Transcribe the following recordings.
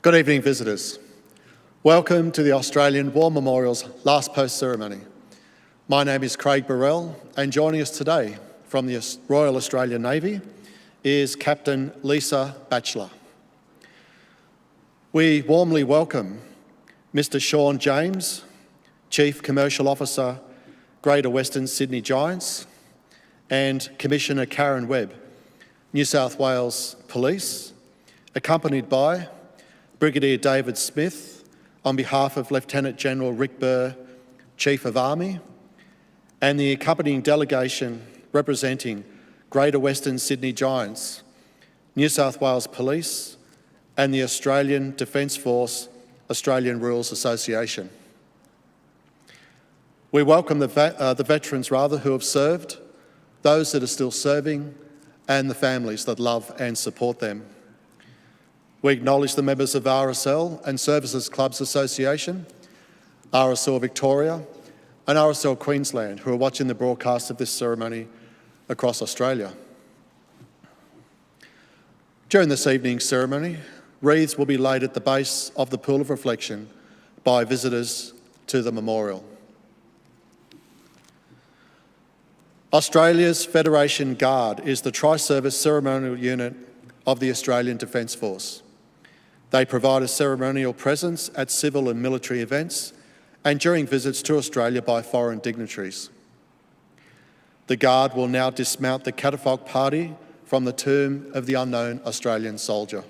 Good evening, visitors. Welcome to the Australian War Memorial's last post ceremony. My name is Craig Burrell, and joining us today from the Royal Australian Navy is Captain Lisa Batchelor. We warmly welcome Mr. Sean James, Chief Commercial Officer, Greater Western Sydney Giants, and Commissioner Karen Webb, New South Wales Police, accompanied by Brigadier David Smith on behalf of Lieutenant General Rick Burr, Chief of Army, and the accompanying delegation representing Greater Western Sydney Giants, New South Wales Police, and the Australian Defence Force Australian Rules Association. We welcome the veterans who have served, those that are still serving, and the families that love and support them. We acknowledge the members of RSL and Services Clubs Association, RSL Victoria, and RSL Queensland, who are watching the broadcast of this ceremony across Australia. During this evening's ceremony, wreaths will be laid at the base of the pool of reflection by visitors to the memorial. Australia's Federation Guard is the tri-service ceremonial unit of the Australian Defence Force. They provide a ceremonial presence at civil and military events and during visits to Australia by foreign dignitaries. The Guard will now dismount the catafalque party from the tomb of the unknown Australian soldier.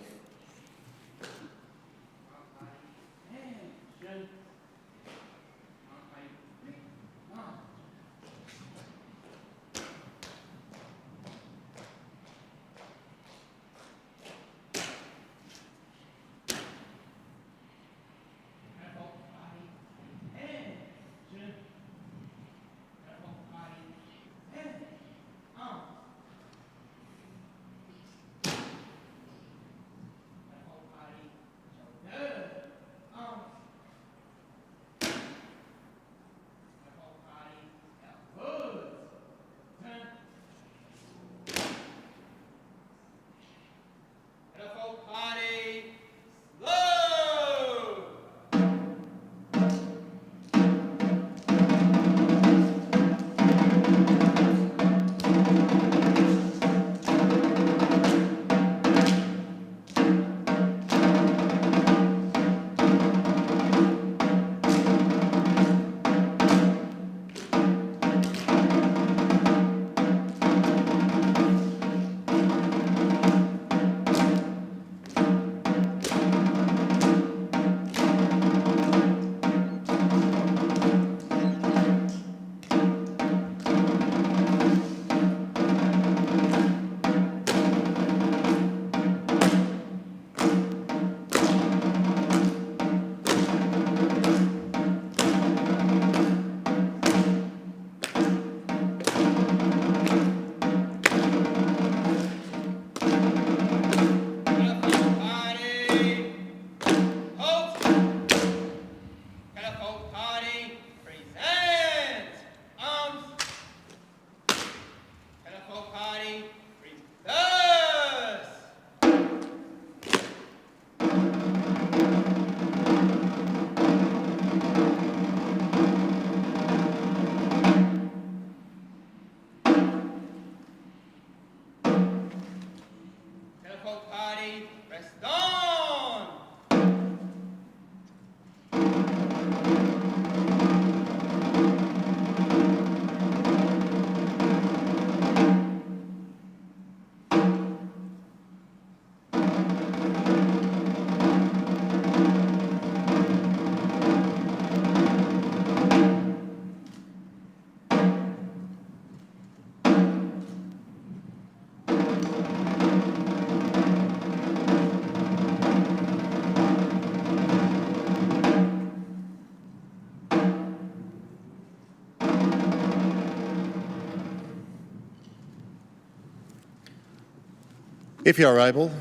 If you are able,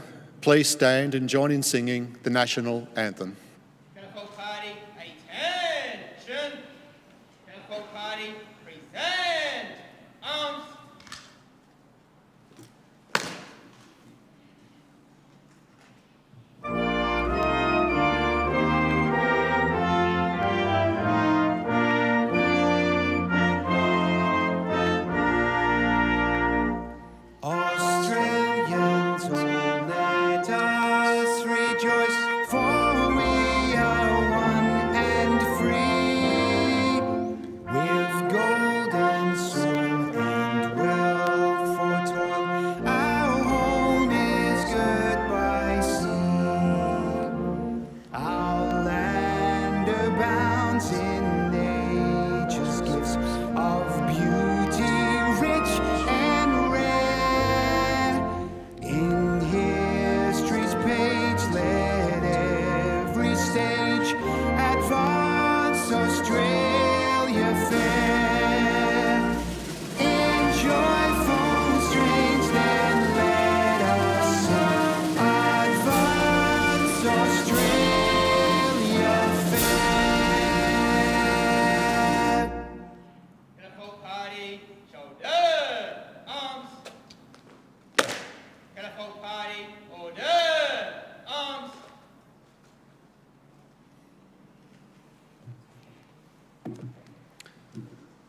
please stand and join in singing the National Anthem. Catapult party, attention! Catapult party, present! Arms!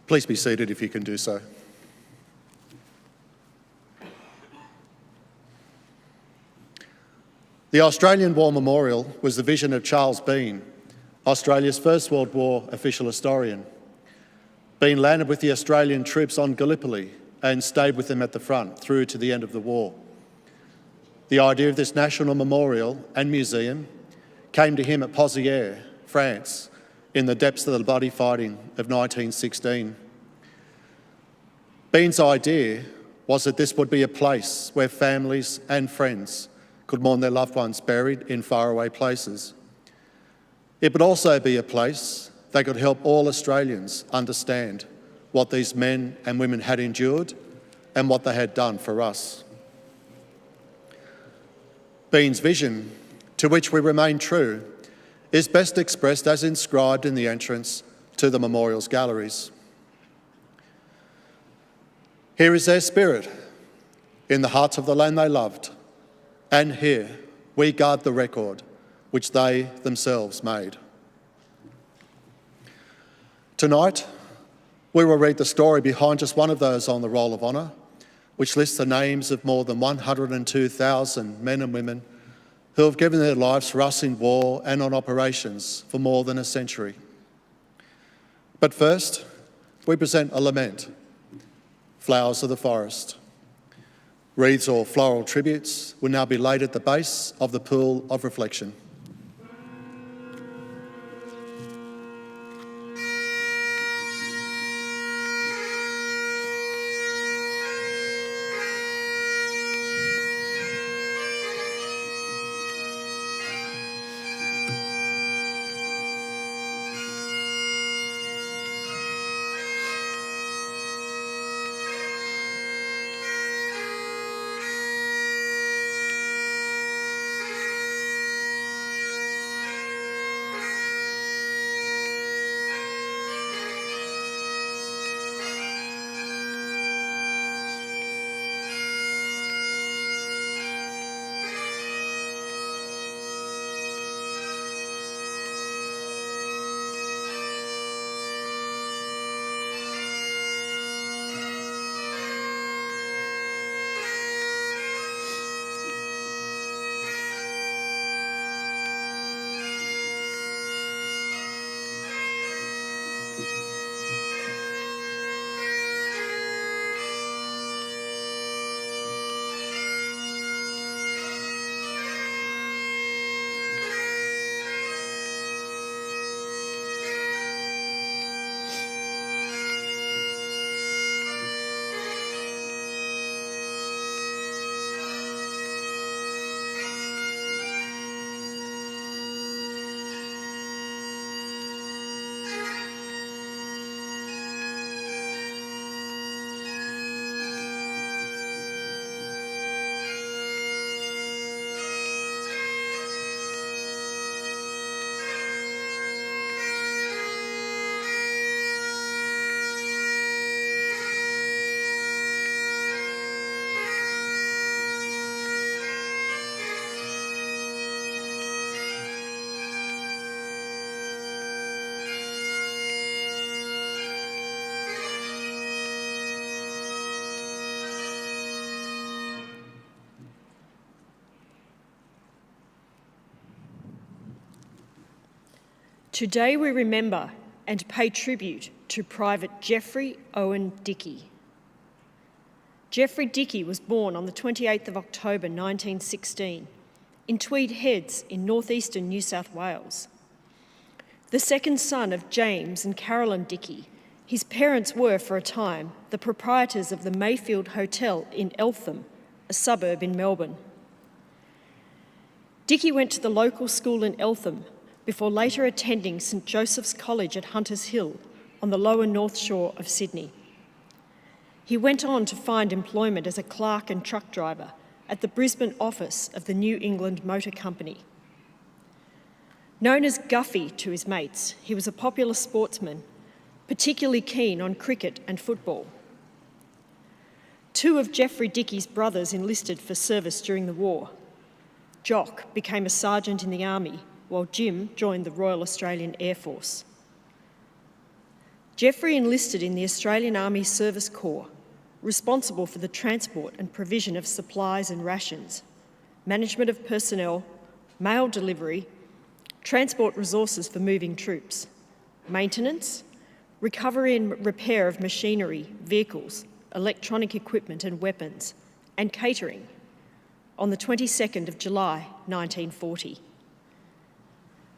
Please be seated if you can do so. The Australian War Memorial was the vision of Charles Bean, Australia's First World War official historian. Bean landed with the Australian troops on Gallipoli and stayed with them at the front through to the end of the war. The idea of this national memorial and museum came to him at Pozières, France, in the depths of the bloody fighting of 1916. Bean's idea was that this would be a place where families and friends could mourn their loved ones buried in faraway places. It would also be a place that could help all Australians understand what these men and women had endured and what they had done for us. Bean's vision, to which we remain true, is best expressed as inscribed in the entrance to the memorial's galleries. Here is their spirit, in the hearts of the land they loved, and here we guard the record which they themselves made. Tonight, we will read the story behind just one of those on the Roll of Honour, which lists the names of more than 102,000 men and women who have given their lives for us in war and on operations for more than a century. But first, we present a lament, Flowers of the Forest. Wreaths or floral tributes will now be laid at the base of the pool of reflection. Today we remember and pay tribute to Private Geoffrey Owen Dickie. Geoffrey Dickie was born on the 28th of October 1916 in Tweed Heads in northeastern New South Wales. The second son of James and Carolyn Dickie, his parents were, for a time, the proprietors of the Mayfield Hotel in Eltham, a suburb in Melbourne. Dickie went to the local school in Eltham before later attending St Joseph's College at Hunters Hill on the lower North Shore of Sydney. He went on to find employment as a clerk and truck driver at the Brisbane office of the New England Motor Company. Known as Guffy to his mates, he was a popular sportsman, particularly keen on cricket and football. Two of Geoffrey Dickie's brothers enlisted for service during the war. Jock became a sergeant in the army, while Jim joined the Royal Australian Air Force. Geoffrey enlisted in the Australian Army Service Corps, responsible for the transport and provision of supplies and rations, management of personnel, mail delivery, transport resources for moving troops, maintenance, recovery and repair of machinery, vehicles, electronic equipment and weapons, and catering on the 22nd of July 1940.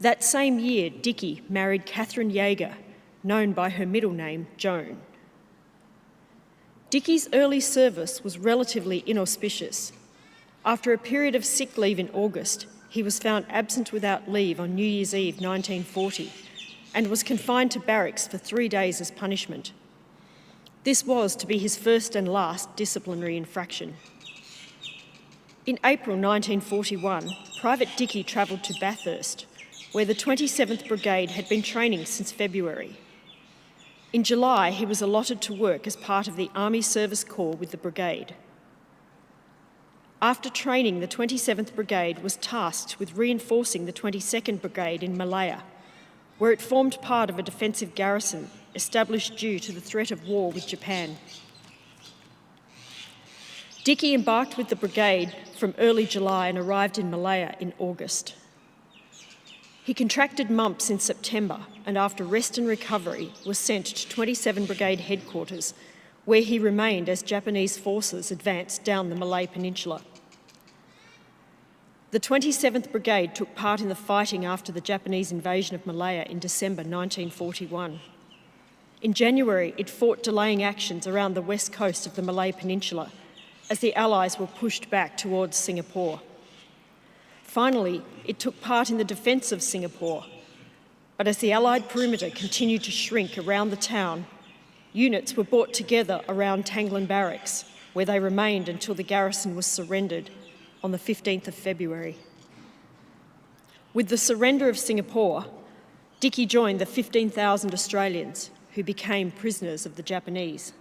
That same year, Dickie married Catherine Yeager, known by her middle name, Joan. Dickie's early service was relatively inauspicious. After a period of sick leave in August, he was found absent without leave on New Year's Eve 1940 and was confined to barracks for 3 days as punishment. This was to be his first and last disciplinary infraction. In April 1941, Private Dickie travelled to Bathurst, where the 27th Brigade had been training since February. In July, he was allotted to work as part of the Army Service Corps with the brigade. After training, the 27th Brigade was tasked with reinforcing the 22nd Brigade in Malaya, where it formed part of a defensive garrison established due to the threat of war with Japan. Dickie embarked with the brigade from early July and arrived in Malaya in August. He contracted mumps in September and after rest and recovery was sent to 27 Brigade headquarters, where he remained as Japanese forces advanced down the Malay Peninsula. The 27th Brigade took part in the fighting after the Japanese invasion of Malaya in December 1941. In January, it fought delaying actions around the west coast of the Malay Peninsula as the Allies were pushed back towards Singapore. Finally, it took part in the defence of Singapore, but as the Allied perimeter continued to shrink around the town, units were brought together around Tanglan Barracks, where they remained until the garrison was surrendered on the 15th of February. With the surrender of Singapore, Dickie joined the 15,000 Australians who became prisoners of the Japanese.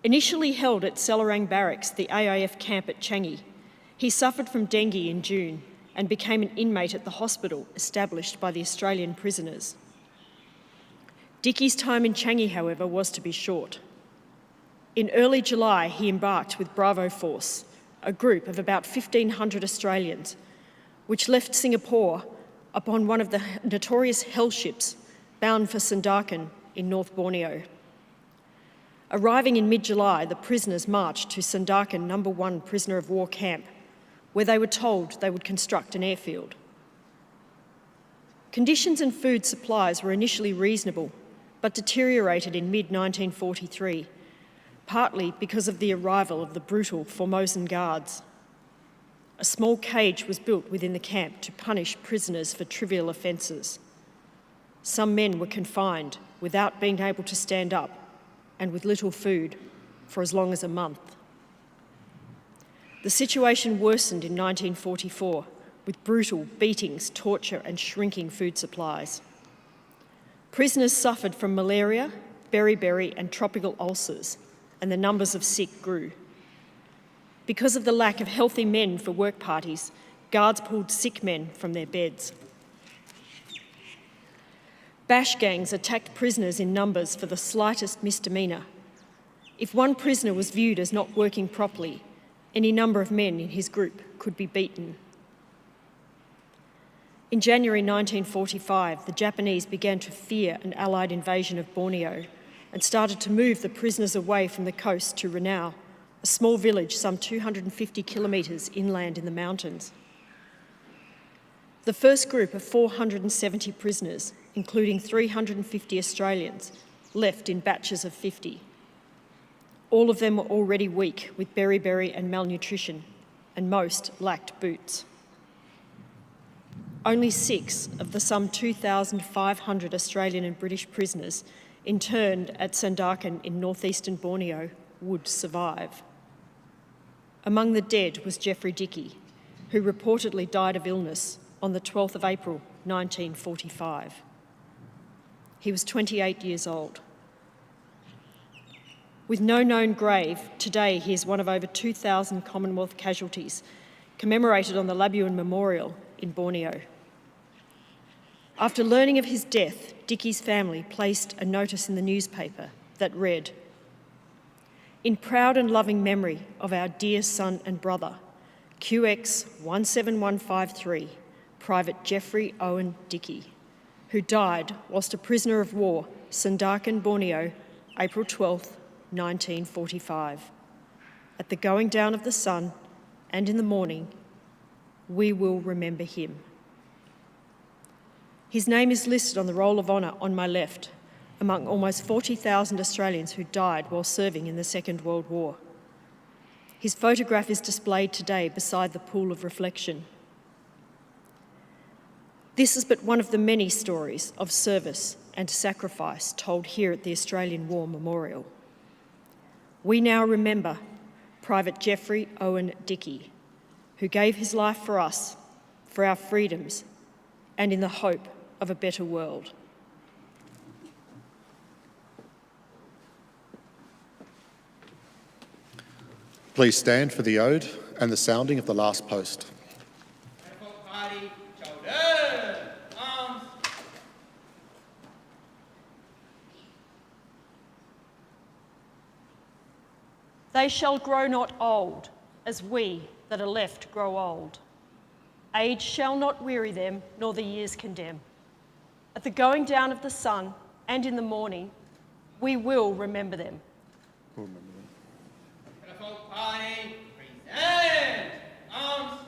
Initially held at Selarang Barracks, the AIF camp at Changi, he suffered from dengue in June and became an inmate at the hospital established by the Australian prisoners. Dickie's time in Changi, however, was to be short. In early July, he embarked with Bravo Force, a group of about 1,500 Australians, which left Singapore upon one of the notorious hell ships bound for Sandakan in North Borneo. Arriving in mid-July, the prisoners marched to Sandakan No. 1 prisoner of war camp, where they were told they would construct an airfield. Conditions and food supplies were initially reasonable, but deteriorated in mid-1943, partly because of the arrival of the brutal Formosan guards. A small cage was built within the camp to punish prisoners for trivial offences. Some men were confined without being able to stand up and with little food for as long as a month. The situation worsened in 1944 with brutal beatings, torture and shrinking food supplies. Prisoners suffered from malaria, beriberi and tropical ulcers, and the numbers of sick grew. Because of the lack of healthy men for work parties, guards pulled sick men from their beds. Bash gangs attacked prisoners in numbers for the slightest misdemeanour. If one prisoner was viewed as not working properly, any number of men in his group could be beaten. In January 1945, the Japanese began to fear an Allied invasion of Borneo and started to move the prisoners away from the coast to Ranau, a small village some 250 kilometres inland in the mountains. The first group of 470 prisoners, including 350 Australians, left in batches of 50. All of them were already weak with beriberi and malnutrition, and most lacked boots. Only 6 of the some 2,500 Australian and British prisoners interned at Sandakan in northeastern Borneo would survive. Among the dead was Geoffrey Dickie, who reportedly died of illness on the 12th of April 1945. He was 28 years old. With no known grave, today he is one of over 2,000 Commonwealth casualties commemorated on the Labuan Memorial in Borneo. After learning of his death, Dickie's family placed a notice in the newspaper that read, "In proud and loving memory of our dear son and brother, QX 17153, Private Geoffrey Owen Dickie, who died whilst a prisoner of war, Sandakan, Borneo, April 12, 1945. At the going down of the sun and in the morning, we will remember him." His name is listed on the Roll of Honour on my left, among almost 40,000 Australians who died while serving in the Second World War. His photograph is displayed today beside the pool of reflection. This is but one of the many stories of service and sacrifice told here at the Australian War Memorial. We now remember Private Geoffrey Owen Dickie, who gave his life for us, for our freedoms, and in the hope of a better world. Please stand for the ode and the sounding of the last post. Catapult party, shoulder, arms. They shall grow not old, as we that are left grow old. Age shall not weary them, nor the years condemn. At the going down of the sun and in the morning, we will remember them. Catapult party, present, arms.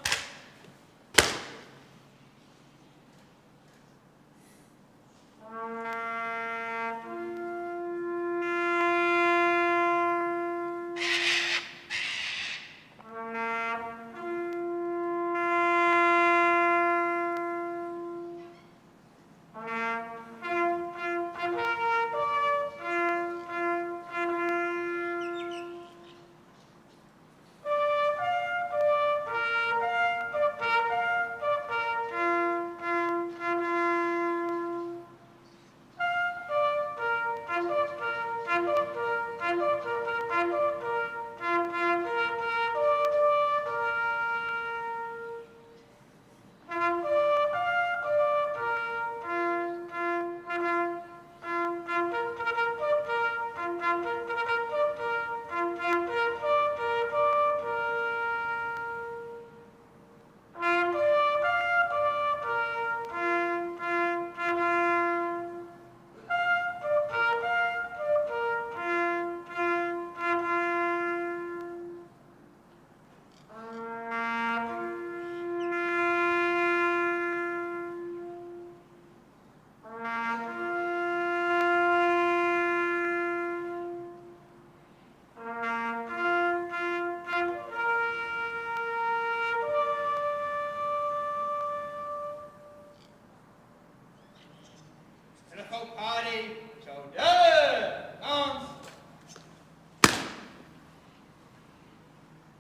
Catapult party, shoulder, arms.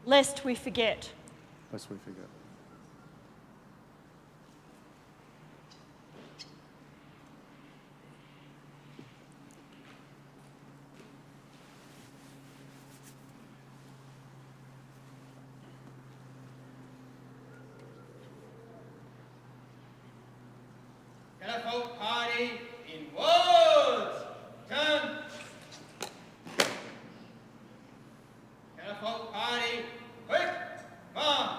Lest we forget, Lest we forget. Catapult party, inwards, turn. Catapult party, quick, march.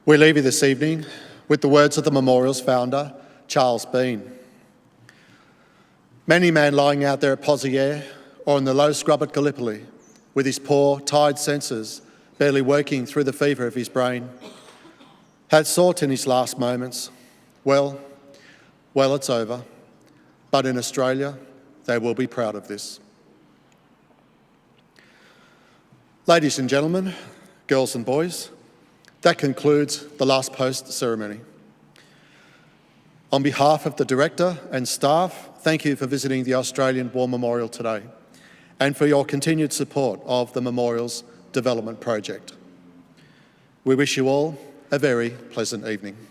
We leave you this evening with the words of the memorial's founder, Charles Bean. Many man lying out there at Pozieres or in the low scrub at Gallipoli, with his poor, tired senses barely working through the fever of his brain, had thought in his last moments, well, it's over. but in Australia, they will be proud of this. Ladies and gentlemen, girls and boys, that concludes the last post ceremony. On behalf of the Director and staff, thank you for visiting the Australian War Memorial today and for your continued support of the Memorial's development project. We wish you all a very pleasant evening.